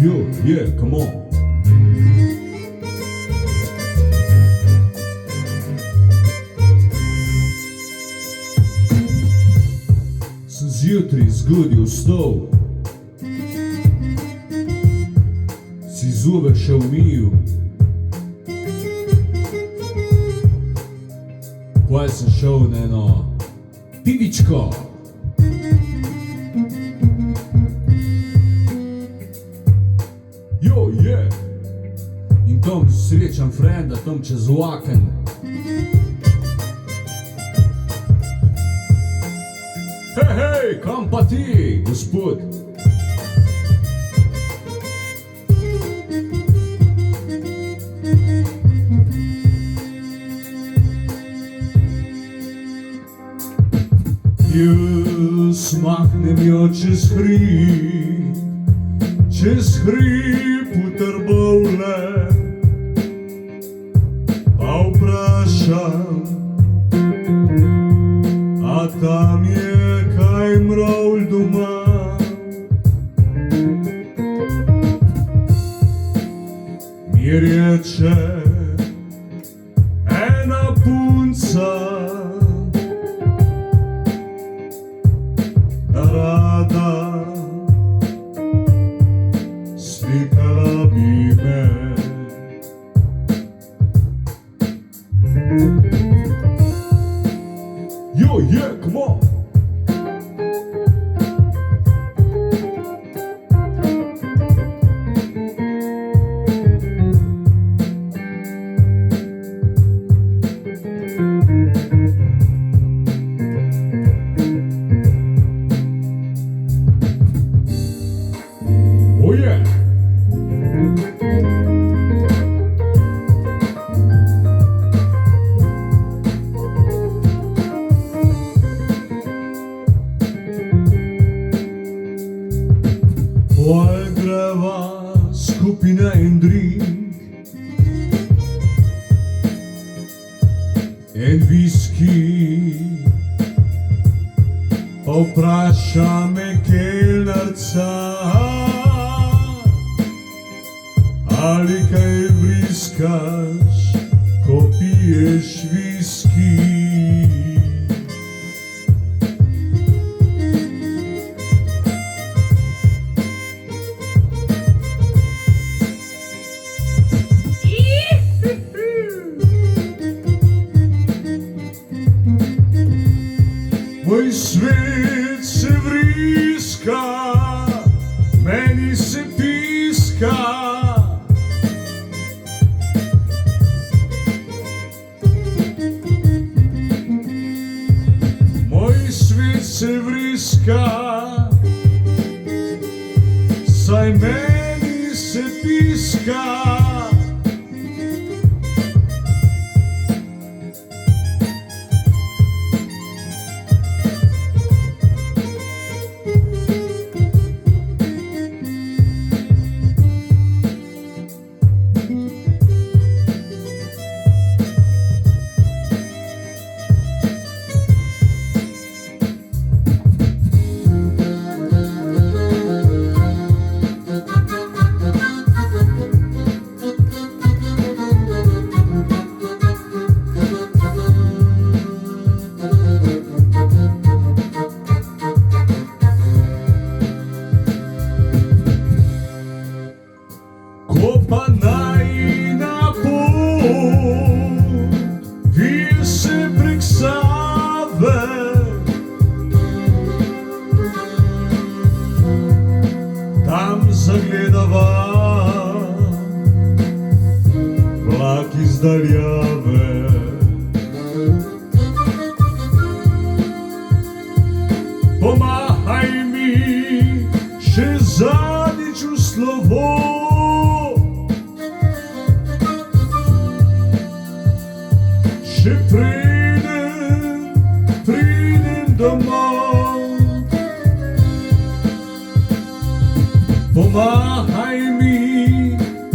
Yo, yeah, come on. Sem zjutraj zgodaj vstal, si zube še umil, kaj sem šel na eno pivičko. Jo, yeah. In tam srečam frenda, tam čez vlaken. Hej, kam pa ti, gospod? Jaz mahnem jo čez hrib v Trbovlje, pa vprašam, a tam je kaj mravlj doma. Mi reče ena punca, da rada slikala bi me. Yo, yeah, come on. Oh yeah. Pol greva skupaj na en drink, en viski, pa vpraša me kelnerca, ali kaj vriskaš, ko piješ viski. Moj svet se vriska, meni se piska. Moj svet se vriska, saj meni se piska. Ko pa najina pot vije se prek Save, tam zagledava vlak iz daljave. Pomahaj mi še zadnjič v slovo, še pridem domov. Pomahaj mi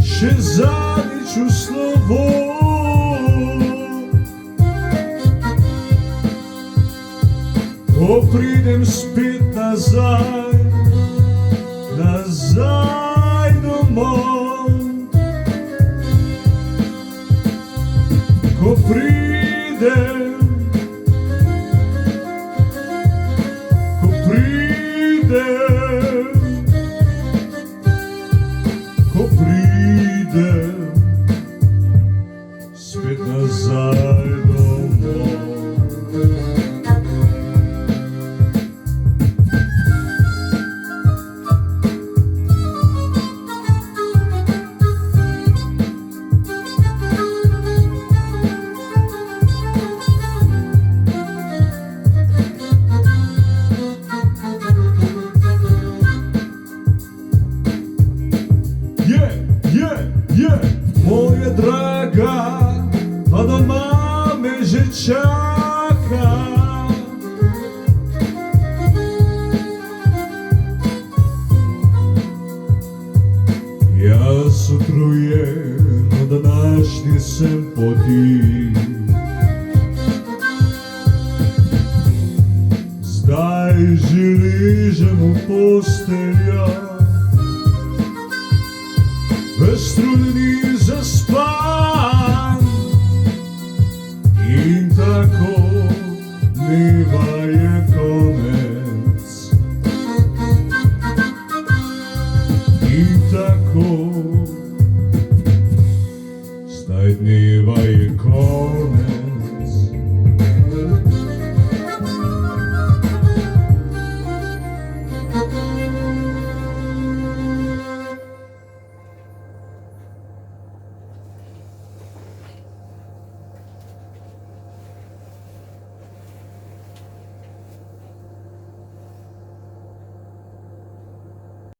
še zadnjič v slovo, ko pridem spet nazaj domov. ko pridem spet nazaj domov. Moja draga, pa doma me že čaka. Jaz utrujen od današnje sem poti. Zdaj že ležem v postelja, ves trud ni zaspal.